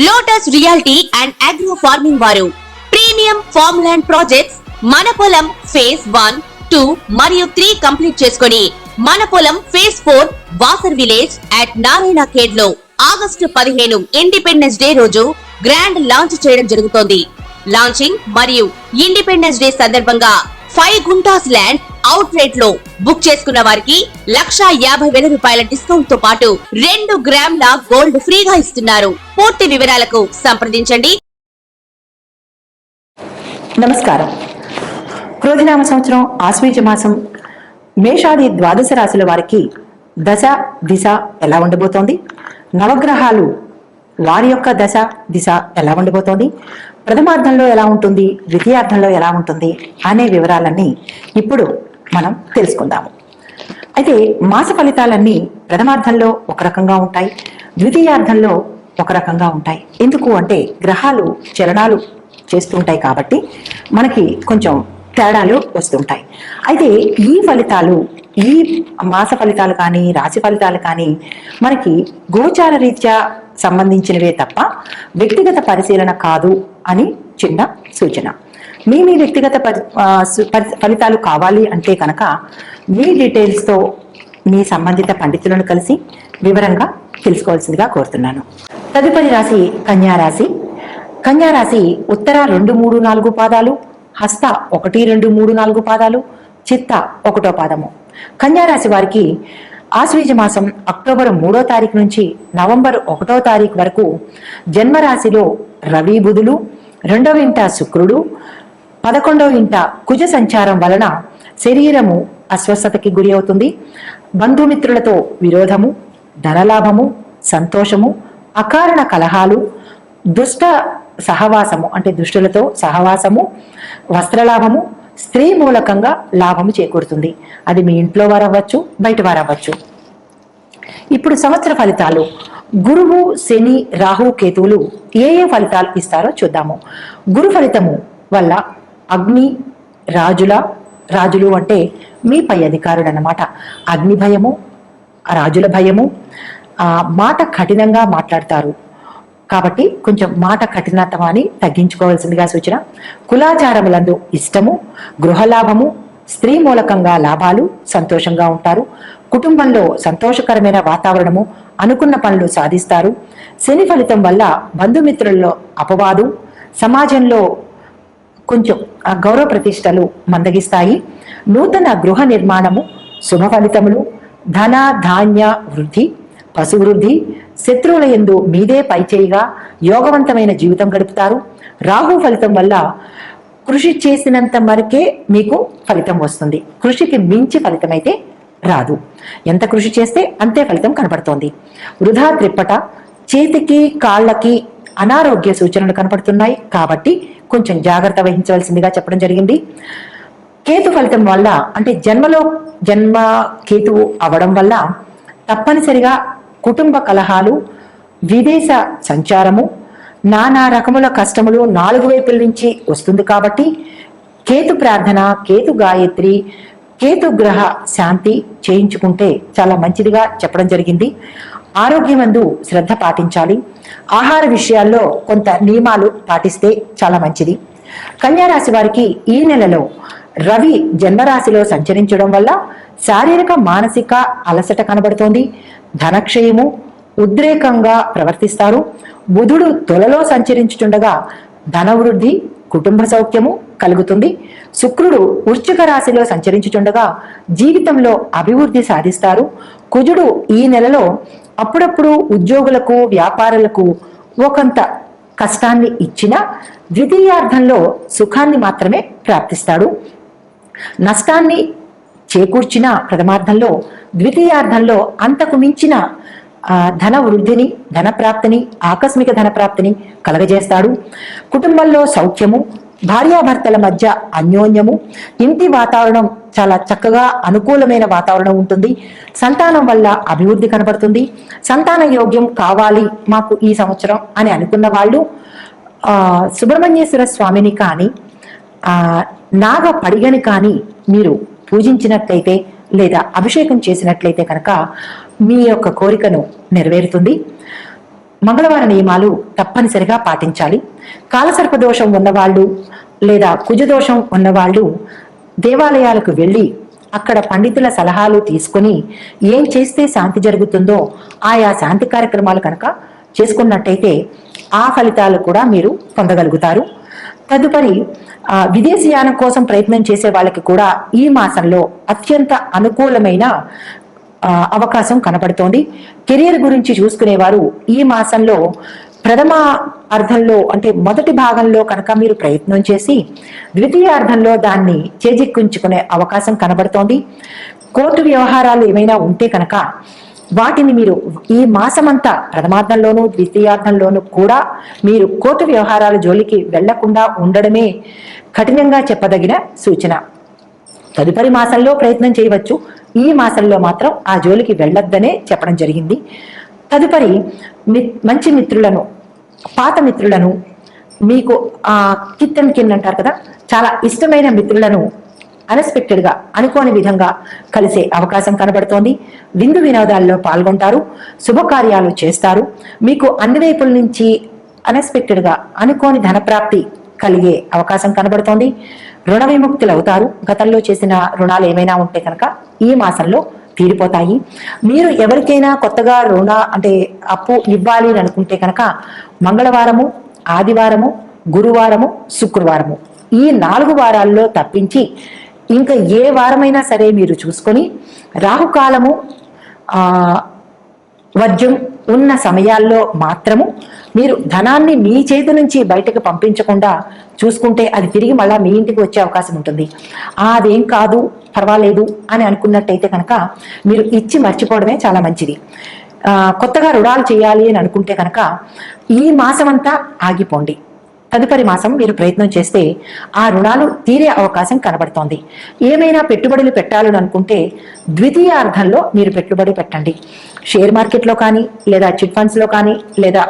Lotus reality and agro farming వారు premium farm land projects మన పొలం ఫేజ్ 1, 2 మరియు 3 కంప్లీట్ చేసుకుని మన పొలం phase 4 Wasar village at Narayana Khed లో ఆగస్టు 15 ఇండిపెండెన్స్ డే రోజు గ్రాండ్ లాంచ్ చేయడం జరుగుతోంది. లాంచింగ్ మరియు ఇండిపెండెన్స్ డే సందర్భంగా 5 గుంటాస్ ల్యాండ్ అవుట్ రేట్ లో బుక్ చేసుకున్న వారికి 1,50,000 రూపాయల డిస్కౌంట్ తో పాటు 2 గ్రాముల గోల్డ్ ఫ్రీగా ఇస్తున్నారు. పూర్తి వివరాలకు సంప్రదించండి. నమస్కారం. క్రోధినామ సంవత్సరం ఆశ్వీజ మాసం మేషాది ద్వాదశ రాశుల వారికి దశ దిశ ఎలా ఉండబోతోంది, నవగ్రహాలు వారి యొక్క దశ దిశ ఎలా ఉండబోతోంది, ప్రథమార్థంలో ఎలా ఉంటుంది, ద్వితీయార్థంలో ఎలా ఉంటుంది అనే వివరాలన్నీ ఇప్పుడు మనం తెలుసుకుందాము. అయితే మాస ఫలితాలన్నీ ప్రథమార్థంలో ఒక రకంగా ఉంటాయి, ద్వితీయార్థంలో ఒక రకంగా ఉంటాయి. ఎందుకు అంటే గ్రహాలు చలనాలు చేస్తుంటాయి కాబట్టి మనకి కొంచెం తేడాలు వస్తుంటాయి. అయితే ఈ ఫలితాలు, ఈ మాస ఫలితాలు కానీ రాశి ఫలితాలు కానీ మనకి గోచార రీత్యా సంబంధించినవే తప్ప వ్యక్తిగత పరిశీలన కాదు అని చిన్న సూచన. మీ వ్యక్తిగత ఫలితాలు కావాలి అంటే కనుక మీ డీటెయిల్స్తో మీ సంబంధిత పండితులను కలిసి వివరంగా తెలుసుకోవాల్సిందిగా కోరుతున్నాను. తదుపరి రాశి కన్యారాశి. కన్యారాశి ఉత్తర 2, 3, 4 పాదాలు, హస్త 1, 2, 3, 4 పాదాలు, చిత్త 1వ పాదము. కన్యారాశి వారికి ఆశ్వీజ మాసం అక్టోబర్ 3వ తారీఖు నుంచి నవంబర్ 1వ తారీఖు వరకు జన్మరాశిలో రవి బుధులు, 2వ ఇంట శుక్రుడు, 11వ ఇంట కుజ సంచారం వలన శరీరము అస్వస్థతకి గురి అవుతుంది. బంధుమిత్రులతో విరోధము, ధనలాభము, సంతోషము, అకారణ కలహాలు, దుష్ట సహవాసము అంటే దుష్టులతో సహవాసము, వస్త్రలాభము, స్త్రీ మూలకంగా లాభము చేకూరుతుంది. అది మీ ఇంట్లో వారు అవ్వచ్చు, బయట వారు అవ్వచ్చు. ఇప్పుడు సంవత్సర ఫలితాలు. గురువు, శని, రాహు, కేతువులు ఏ ఫలితాలు ఇస్తారో చూద్దాము. గురు ఫలితము వల్ల అగ్ని రాజులు అంటే మీ పై అధికారుడు అన్నమాట. అగ్ని భయము, రాజుల భయము, మాట కఠినంగా మాట్లాడతారు కాబట్టి కొంచెం మాట కఠినత్వాన్ని తగ్గించుకోవాల్సిందిగా సూచన. కులాచారములందు ఇష్టము, గృహలాభము, స్త్రీ మూలకంగా లాభాలు, సంతోషంగా ఉంటారు. కుటుంబంలో సంతోషకరమైన వాతావరణము, అనుకున్న పనులు సాధిస్తారు. శని ఫలితం వల్ల బంధుమిత్రుల్లో అపవాదు, సమాజంలో కొంచెం గౌరవ ప్రతిష్టలు మందగిస్తాయి. నూతన గృహ నిర్మాణము, శుభ ఫలితములు, ధన ధాన్య వృద్ధి, పశువృద్ధి, శత్రువుల యందు మీదే పైచేయిగా యోగవంతమైన జీవితం గడుపుతారు. రాహు ఫలితం వల్ల కృషి చేసినంత వరకే మీకు ఫలితం వస్తుంది. కృషికి మించి ఫలితం అయితే రాదు. ఎంత కృషి చేస్తే అంతే ఫలితం కనపడుతోంది. వృధా త్రిప్పట, చేతికి కాళ్ళకి అనారోగ్య సూచనలు కనపడుతున్నాయి కాబట్టి కొంచెం జాగ్రత్త వహించవలసిందిగా చెప్పడం జరిగింది. కేతు ఫలితం వల్ల అంటే జన్మ కేతువు అవడం వల్ల తప్పనిసరిగా కుటుంబ కలహాలు, విదేశ సంచారము, నానా రకముల కష్టములు 4 వైపుల నుంచి వస్తుంది కాబట్టి కేతు ప్రార్థన, కేతు గాయత్రి, కేతు గ్రహ శాంతి చేయించుకుంటే చాలా మంచిదిగా చెప్పడం జరిగింది. ఆరోగ్యమందు శ్రద్ధ పాటించాలి. ఆహార విషయాల్లో కొంత నియమాలు పాటిస్తే చాలా మంచిది. కన్యారాశి వారికి ఈ నెలలో రవి జన్మరాశిలో సంచరించడం వల్ల శారీరక మానసిక అలసట కనబడుతోంది. ధనక్షయము, ఉద్రేకంగా ప్రవర్తిస్తారు. బుధుడు తులలో సంచరించుతుండగా ధనవృద్ధి, కుటుంబ సౌఖ్యము కలుగుతుంది. శుక్రుడు వృశ్చిక రాశిలో సంచరించుతుండగా జీవితంలో అభివృద్ధి సాధిస్తారు. కుజుడు ఈ నెలలో అప్పుడప్పుడు ఉద్యోగులకు, వ్యాపారులకు ఒకంత కష్టాన్ని ఇచ్చినా ద్వితీయార్థంలో సుఖాన్ని మాత్రమే ప్రాప్తిస్తాడు. నష్టాన్ని చేకూర్చిన ప్రథమార్థంలో, ద్వితీయార్థంలో అంతకు మించిన ధన వృద్ధిని, ధన ప్రాప్తిని, ఆకస్మిక ధన ప్రాప్తిని కలగజేస్తాడు. కుటుంబంలో సౌఖ్యము, భార్యాభర్తల మధ్య అన్యోన్యము, ఇంటి వాతావరణం చాలా చక్కగా అనుకూలమైన వాతావరణం ఉంటుంది. సంతానం వల్ల అభివృద్ధి కనబడుతుంది. సంతాన యోగ్యం కావాలి మాకు ఈ సంవత్సరం అని అనుకున్న వాళ్ళు సుబ్రహ్మణ్యేశ్వర స్వామిని కానీ నాగ పడిగని కానీ మీరు పూజించినట్లయితే లేదా అభిషేకం చేసినట్లయితే కనుక మీ యొక్క కోరికను నెరవేరుతుంది. మంగళవార నియమాలు తప్పనిసరిగా పాటించాలి. కాలసర్పదోషం ఉన్నవాళ్ళు లేదా కుజదోషం ఉన్నవాళ్ళు దేవాలయాలకు వెళ్ళి అక్కడ పండితుల సలహాలు తీసుకొని ఏం చేస్తే శాంతి జరుగుతుందో ఆయా శాంతి కార్యక్రమాలు కనుక చేసుకున్నట్టయితే ఆ ఫలితాలు కూడా మీరు పొందగలుగుతారు. తదుపరి విదేశీయానం కోసం ప్రయత్నం చేసే వాళ్ళకి కూడా ఈ మాసంలో అత్యంత అనుకూలమైన అవకాశం కనబడుతోంది. కెరియర్ గురించి చూసుకునేవారు ఈ మాసంలో ప్రథమ అర్థంలో అంటే మొదటి భాగంలో కనుక మీరు ప్రయత్నం చేసి ద్వితీయార్థంలో దాన్ని చేజిక్కించుకునే అవకాశం కనబడుతోంది. కోర్టు వ్యవహారాలు ఏమైనా ఉంటే కనుక వాటిని మీరు ఈ మాసమంతా ప్రథమార్థంలోనూ ద్వితీయార్థంలోనూ కూడా మీరు కోర్టు వ్యవహారాల జోలికి వెళ్లకుండా ఉండడమే కఠినంగా చెప్పదగిన సూచన. తదుపరి మాసంలో ప్రయత్నం చేయవచ్చు, ఈ మాసంలో మాత్రం ఆ జోలికి వెళ్ళొద్దనే చెప్పడం జరిగింది. తదుపరి మంచి మిత్రులను, పాత మిత్రులను, మీకు కిత్ అండ్ కిన్ అంటారు కదా, చాలా ఇష్టమైన మిత్రులను అన్ఎక్స్పెక్టెడ్ గా అనుకోని విధంగా కలిసే అవకాశం కనబడుతోంది. విందు వినోదాల్లో పాల్గొంటారు, శుభకార్యాలు చేస్తారు. మీకు అన్ని వైపుల నుంచి అన్ఎక్స్పెక్టెడ్ గా అనుకోని ధనప్రాప్తి కలిగే అవకాశం కనబడుతోంది. రుణ విముక్తులు అవుతారు. గతంలో చేసిన రుణాలు ఏమైనా ఉంటే కనుక ఈ మాసంలో తీరిపోతాయి. మీరు ఎవరికైనా కొత్తగా అంటే అప్పు ఇవ్వాలి అని అనుకుంటే కనుక మంగళవారము, ఆదివారము, గురువారము, శుక్రవారము ఈ 4 వారాల్లో తప్పించి ఇంకా ఏ వారమైనా సరే మీరు చూసుకొని రాహుకాలము వర్జ్యం ఉన్న సమయాల్లో మాత్రము మీరు ధనాన్ని మీ చేతి నుంచి బయటకు పంపించకుండా చూసుకుంటే అది తిరిగి మళ్ళా మీ ఇంటికి వచ్చే అవకాశం ఉంటుంది. అదేం కాదు, పర్వాలేదు అని అనుకున్నట్టయితే కనుక మీరు ఇచ్చి మర్చిపోవడమే చాలా మంచిది. కొత్తగా రుణాలు చేయాలి అని అనుకుంటే కనుక ఈ మాసమంతా ఆగిపోండి. తదుపరి మాసం మీరు ప్రయత్నం చేస్తే ఆ రుణాలు తీరే అవకాశం కనబడుతోంది. ఏమైనా పెట్టుబడులు పెట్టాలని అనుకుంటే ద్వితీయార్థంలో మీరు పెట్టుబడి పెట్టండి. షేర్ మార్కెట్లో కానీ లేదా చిట్ ఫండ్స్ లో కానీ లేదా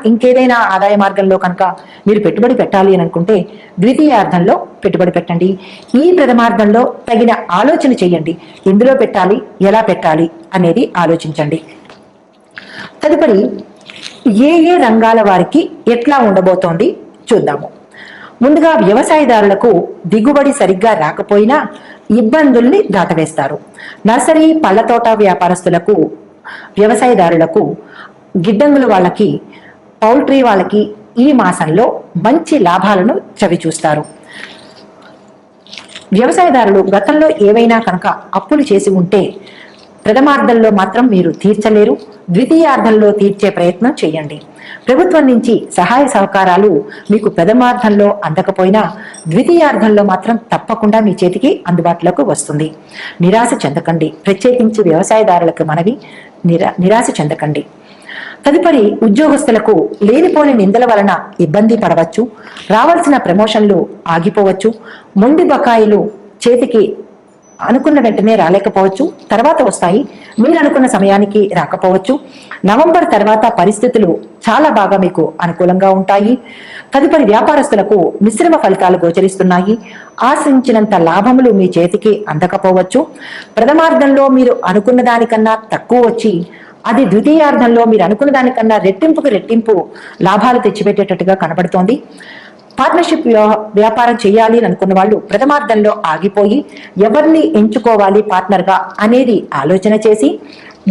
ఇంకేదైనా ఆదాయ మార్గంలో కనుక మీరు పెట్టుబడి పెట్టాలి అని అనుకుంటే ద్వితీయార్థంలో పెట్టుబడి పెట్టండి. ఈ ప్రథమార్థంలో తగిన ఆలోచన చేయండి. ఎందులో పెట్టాలి, ఎలా పెట్టాలి అనేది ఆలోచించండి. తదుపరి ఏ రంగాల వారికి ఎట్లా ఉండబోతోంది చూద్దాము. ముందుగా వ్యవసాయదారులకు దిగుబడి సరిగ్గా రాకపోయినా ఇబ్బందుల్ని దాటవేస్తారు. నర్సరీ, పళ్ల తోట వ్యాపారస్తులకు, వ్యవసాయదారులకు, గిడ్డంగుల వాళ్ళకి, పౌల్ట్రీ వాళ్ళకి ఈ మాసంలో మంచి లాభాలను చవిచూస్తారు. వ్యవసాయదారులు గతంలో ఏవైనా కనుక అప్పులు చేసి ఉంటే ప్రథమార్థంలో మాత్రం మీరు తీర్చలేరు. ద్వితీయార్థంలో తీర్చే ప్రయత్నం చేయండి. ప్రభుత్వం నుంచి సహాయ సహకారాలు మీకు ప్రథమార్థంలో అందకపోయినా ద్వితీయార్థంలో మాత్రం తప్పకుండా మీ చేతికి అందుబాటులోకి వస్తుంది. నిరాశ చెందకండి. ప్రత్యేకించి వ్యవసాయదారులకు మనవి, నిరాశ చెందకండి. తదుపరి ఉద్యోగస్తులకు లేనిపోని నిందల వలన ఇబ్బంది పడవచ్చు. రావాల్సిన ప్రమోషన్లు ఆగిపోవచ్చు. మొండి బకాయిలు చేతికి అనుకున్న వెంటనే రాలేకపోవచ్చు, తర్వాత వస్తాయి. మీరు అనుకున్న సమయానికి రాకపోవచ్చు. నవంబర్ తర్వాత పరిస్థితులు చాలా బాగా మీకు అనుకూలంగా ఉంటాయి. తదుపరి వ్యాపారస్తులకు మిశ్రమ ఫలితాలు గోచరిస్తున్నాయి. ఆశించినంత లాభములు మీ చేతికి అందకపోవచ్చు. ప్రథమార్థంలో మీరు అనుకున్న దానికన్నా తక్కువ వచ్చి అది ద్వితీయార్థంలో మీరు అనుకున్న దానికన్నా రెట్టింపు లాభాలు తెచ్చిపెట్టేటట్టుగా కనబడుతోంది. పార్ట్నర్షిప్ వ్యాపారం చేయాలి అని అనుకున్న వాళ్ళు ప్రథమార్థంలో ఆగిపోయి ఎవరిని ఎంచుకోవాలి పార్ట్నర్ గా అనేది ఆలోచన చేసి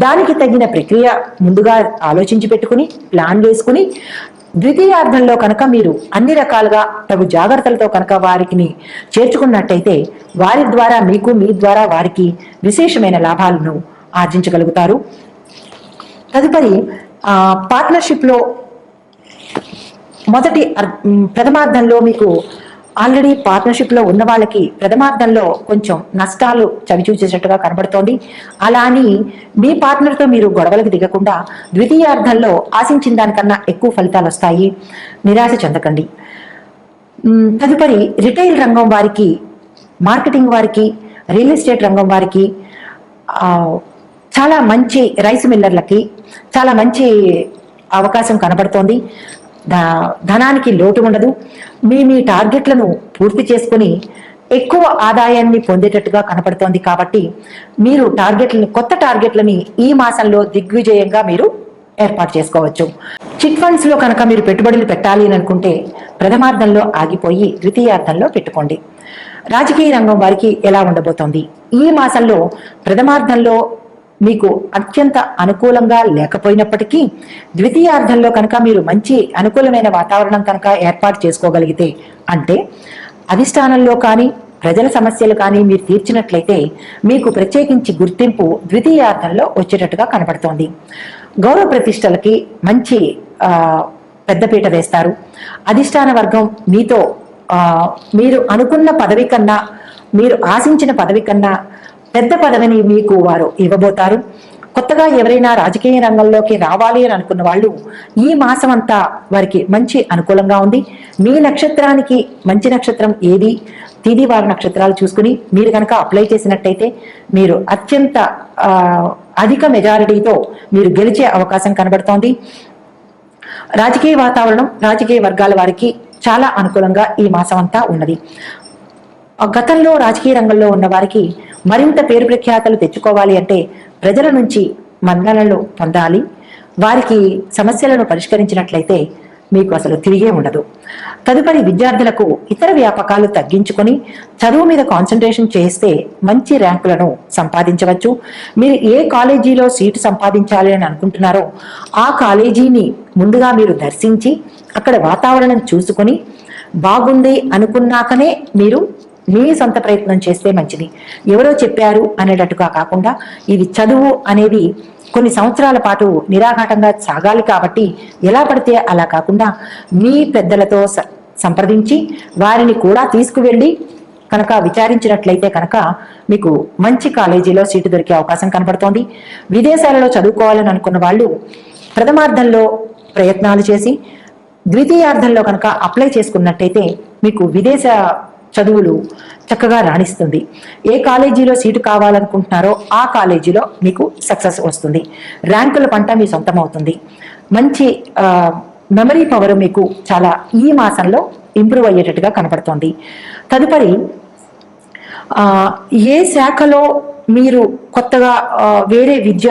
దానికి తగిన ప్రక్రియ ముందుగా ఆలోచించి పెట్టుకుని ప్లాన్ వేసుకుని ద్వితీయార్థంలో కనుక మీరు అన్ని రకాలుగా తగు జాగ్రత్తలతో కనుక వారికి చేర్చుకున్నట్టయితే వారి ద్వారా మీకు, మీ ద్వారా వారికి విశేషమైన లాభాలను ఆర్జించగలుగుతారు. తదుపరి పార్ట్నర్షిప్ లో మొదటి ప్రథమార్థంలో మీకు ఆల్రెడీ పార్ట్నర్షిప్ లో ఉన్న వాళ్ళకి ప్రథమార్థంలో కొంచెం నష్టాలు చవిచూసేటట్టుగా కనబడుతోంది. అలా అని మీ పార్ట్నర్తో మీరు గొడవలకు దిగకుండా ద్వితీయార్థంలో ఆశించిన దానికన్నా ఎక్కువ ఫలితాలు వస్తాయి. నిరాశ చెందకండి. తదుపరి రిటైల్ రంగం వారికి, మార్కెటింగ్ వారికి, రియల్ ఎస్టేట్ రంగం వారికి, చాలా మంచి రైస్ మిల్లర్లకి చాలా మంచి అవకాశం కనబడుతోంది. ధనానికి లోటు ఉండదు. మీ టార్గెట్లను పూర్తి చేసుకుని ఎక్కువ ఆదాయాన్ని పొందేటట్టుగా కనపడుతోంది. కాబట్టి మీరు కొత్త టార్గెట్లని ఈ మాసంలో దిగ్విజయంగా మీరు ఏర్పాటు చేసుకోవచ్చు. చిట్ ఫండ్స్ లో కనుక మీరు పెట్టుబడులు పెట్టాలి అని అనుకుంటే ప్రథమార్థంలో ఆగిపోయి ద్వితీయార్థంలో పెట్టుకోండి. రాజకీయ రంగం వారికి ఎలా ఉండబోతోంది? ఈ మాసంలో ప్రథమార్థంలో మీకు అత్యంత అనుకూలంగా లేకపోయినప్పటికీ ద్వితీయార్థంలో కనుక మీరు మంచి అనుకూలమైన వాతావరణం కనుక ఏర్పాటు చేసుకోగలిగితే, అంటే అధిష్టానంలో కానీ ప్రజల సమస్యలు కానీ మీరు తీర్చినట్లయితే మీకు ప్రత్యేకించి గుర్తింపు ద్వితీయార్థంలో వచ్చేటట్టుగా కనబడుతోంది. గౌరవ ప్రతిష్టలకి మంచి పెద్దపీట వేస్తారు. అధిష్టాన వర్గం మీతో మీరు అనుకున్న పదవి కన్నా, మీరు ఆశించిన పదవి కన్నా పెద్ద పదవిని మీకు వారు ఇవ్వబోతారు. కొత్తగా ఎవరైనా రాజకీయ రంగంలోకి రావాలి అని అనుకున్న వాళ్ళు ఈ మాసం అంతా వారికి మంచి అనుకూలంగా ఉంది. మీ నక్షత్రానికి మంచి నక్షత్రం ఏది, తిథి వార నక్షత్రాలు చూసుకుని మీరు కనుక అప్లై చేసినట్టయితే మీరు అత్యంత అధిక మెజారిటీతో మీరు గెలిచే అవకాశం కనబడుతోంది. రాజకీయ వాతావరణం రాజకీయ వర్గాల వారికి చాలా అనుకూలంగా ఈ మాసం అంతా ఉన్నది. గతంలో రాజకీయ రంగంలో ఉన్న వారికి మరింత పేరు ప్రఖ్యాతలు తెచ్చుకోవాలి అంటే ప్రజల నుంచి మన్ననలు పొందాలి. వారికి సమస్యలను పరిష్కరించినట్లయితే మీకు అసలు తిరిగే ఉండదు. తదుపరి విద్యార్థులకు ఇతర వ్యాపకాలు తగ్గించుకొని చదువు మీద కాన్సన్ట్రేషన్ చేస్తే మంచి ర్యాంకులను సంపాదించవచ్చు. మీరు ఏ కాలేజీలో సీటు సంపాదించాలి అని అనుకుంటున్నారో ఆ కాలేజీని ముందుగా మీరు దర్శించి అక్కడ వాతావరణం చూసుకొని బాగుంది అనుకున్నాకనే మీరు మీ సొంత ప్రయత్నం చేస్తే మంచిది. ఎవరో చెప్పారు అనేటట్టుగా కాకుండా ఇది చదువు అనేది కొన్ని సంవత్సరాల పాటు నిరాఘాటంగా సాగాలి కాబట్టి ఎలా పడితే అలా కాకుండా మీ పెద్దలతో సంప్రదించి వారిని కూడా తీసుకువెళ్ళి కనుక విచారించినట్లయితే కనుక మీకు మంచి కాలేజీలో సీటు దొరికే అవకాశం కనబడుతోంది. విదేశాలలో చదువుకోవాలని అనుకున్న వాళ్ళు ప్రథమార్థంలో ప్రయత్నాలు చేసి ద్వితీయార్థంలో కనుక అప్లై చేసుకున్నట్టయితే మీకు విదేశ చదువులు చక్కగా రాణిస్తుంది. ఏ కాలేజీలో సీటు కావాలనుకుంటున్నారో ఆ కాలేజీలో మీకు సక్సెస్ వస్తుంది. ర్యాంకుల పంట మీ సొంతం అవుతుంది. మంచి మెమరీ పవర్ మీకు చాలా ఈ మాసంలో ఇంప్రూవ్ అయ్యేటట్టుగా కనపడుతోంది. తదుపరి ఏ శాఖలో మీరు కొత్తగా వేరే విద్య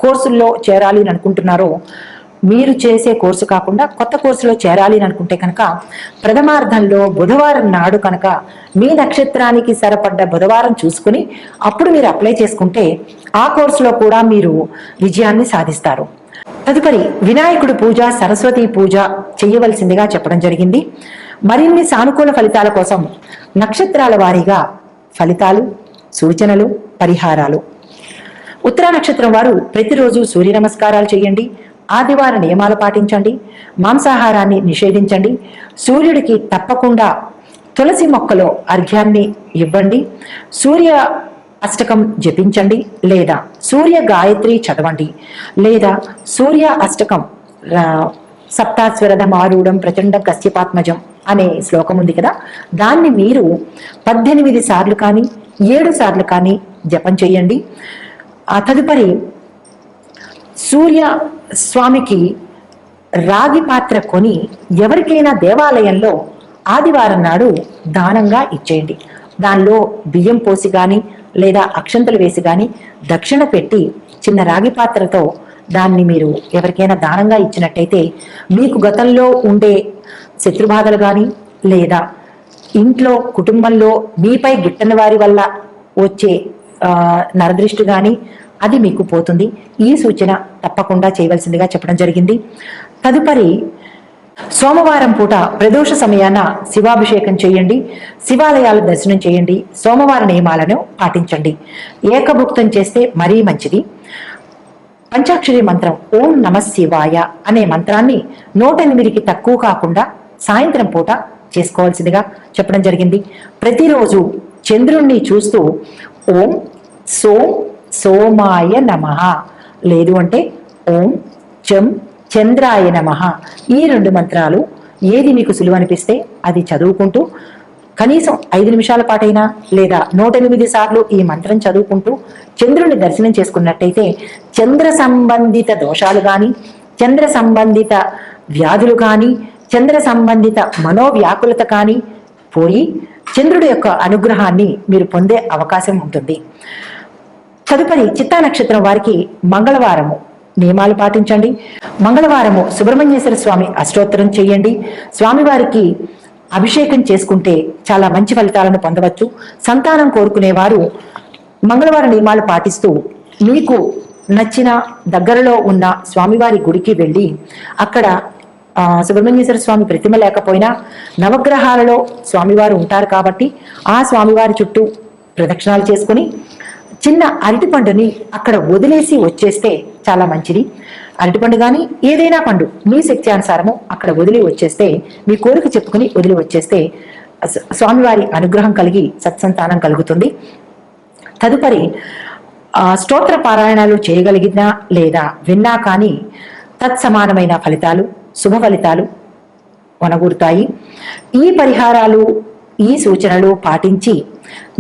కోర్సుల్లో చేరాలి అని అనుకుంటున్నారో మీరు చేసే కోర్సు కాకుండా కొత్త కోర్సులో చేరాలి అని అనుకుంటే కనుక ప్రథమార్థంలో బుధవారం నాడు కనుక మీ నక్షత్రానికి సరిపడ్డ బుధవారం చూసుకుని అప్పుడు మీరు అప్లై చేసుకుంటే ఆ కోర్సులో కూడా మీరు విజయాన్ని సాధిస్తారు. తదుపరి వినాయకుడి పూజ, సరస్వతి పూజ చేయవలసిందిగా చెప్పడం జరిగింది. మరిన్ని సానుకూల ఫలితాల కోసం నక్షత్రాల వారీగా ఫలితాలు, సూచనలు, పరిహారాలు. ఉత్తరా నక్షత్రం వారు ప్రతిరోజు సూర్య నమస్కారాలు చేయండి. ఆదివార నియమాలు పాటించండి. మాంసాహారాన్ని నిషేధించండి. సూర్యుడికి తప్పకుండా తులసి మొక్కలో అర్ఘ్యాన్ని ఇవ్వండి. సూర్య అష్టకం జపించండి లేదా సూర్య గాయత్రి చదవండి లేదా సూర్య అష్టకం సప్తాస్వరద మారూఢం ప్రచండం కశ్యపాత్మజం అనే శ్లోకం ఉంది కదా, దాన్ని మీరు 18 సార్లు కానీ 7 సార్లు కానీ జపం చేయండి. ఆ తదుపరి సూర్య స్వామికి రాగి పాత్ర కొని ఎవరికైనా దేవాలయంలో ఆదివారం నాడు దానంగా ఇచ్చేయండి. దానిలో బియ్యం పోసి కానీ లేదా అక్షంతలు వేసి కానీ దక్షిణ పెట్టి చిన్న రాగి పాత్రతో దాన్ని మీరు ఎవరికైనా దానంగా ఇచ్చినట్టయితే మీకు గతంలో ఉండే శత్రుబాధలు కానీ లేదా ఇంట్లో కుటుంబంలో మీపై గిట్టని వారి వల్ల వచ్చే నరదృష్టి కానీ అది మీకు పోతుంది. ఈ సూచన తప్పకుండా చేయవలసిందిగా చెప్పడం జరిగింది. తదుపరి సోమవారం పూట ప్రదోష సమయాన శివాభిషేకం చేయండి. శివాలయాల దర్శనం చేయండి. సోమవార నియమాలను పాటించండి. ఏకభుక్తం చేస్తే మరీ మంచిది. పంచాక్షరి మంత్రం ఓం నమ శివాయ అనే మంత్రాన్ని 108కి తక్కువ కాకుండా సాయంత్రం పూట చేసుకోవాల్సిందిగా చెప్పడం జరిగింది. ప్రతిరోజు చంద్రుణ్ణి చూస్తూ ఓం సోమాయ నమః లేదు అంటే ఓం చంద్రాయ నమః ఈ 2 మంత్రాలు ఏది మీకు సులువు అనిపిస్తే అది చదువుకుంటూ కనీసం 5 నిమిషాల పాటైనా లేదా 108 సార్లు ఈ మంత్రం చదువుకుంటూ చంద్రుని దర్శనం చేసుకున్నట్టయితే చంద్ర సంబంధిత దోషాలు కానీ, చంద్ర సంబంధిత వ్యాధులు కానీ, చంద్ర సంబంధిత మనోవ్యాకులత కానీ పోయి చంద్రుడి యొక్క అనుగ్రహాన్ని మీరు పొందే అవకాశం ఉంటుంది. తదుపరి చిత్తా నక్షత్రం వారికి మంగళవారము నియమాలు పాటించండి. మంగళవారము సుబ్రహ్మణ్యేశ్వర స్వామి అష్టోత్తరం చేయండి. స్వామివారికి అభిషేకం చేసుకుంటే చాలా మంచి ఫలితాలను పొందవచ్చు. సంతానం కోరుకునేవారు మంగళవారం నియమాలు పాటిస్తూ మీకు నచ్చిన దగ్గరలో ఉన్న స్వామివారి గుడికి వెళ్ళి అక్కడ సుబ్రహ్మణ్యేశ్వర స్వామి ప్రతిమ లేకపోయినా నవగ్రహాలలో స్వామివారు ఉంటారు కాబట్టి ఆ స్వామివారి చుట్టూ ప్రదక్షిణాలు చేసుకుని చిన్న అరటిపండుని అక్కడ వదిలేసి వచ్చేస్తే చాలా మంచిది. అరటిపండు కానీ ఏదైనా పండు మీ శక్తి అనుసారము అక్కడ వదిలి వచ్చేస్తే, మీ కోరిక చెప్పుకుని వదిలి వచ్చేస్తే స్వామివారి అనుగ్రహం కలిగి సత్సంతానం కలుగుతుంది. తదుపరి స్తోత్ర పారాయణాలు చేయగలిగినా లేదా విన్నా కానీ తత్సమానమైన ఫలితాలు, శుభ ఫలితాలు వనగూరుతాయి. ఈ పరిహారాలు, ఈ సూచనలు పాటించి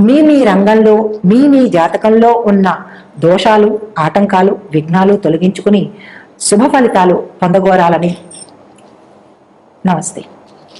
మీ రంగంలో మీ జాతకంలో ఉన్న దోషాలు, ఆటంకాలు, విఘ్నాలు తొలగించుకుని శుభ ఫలితాలు పొందగోరాలని. నమస్తే.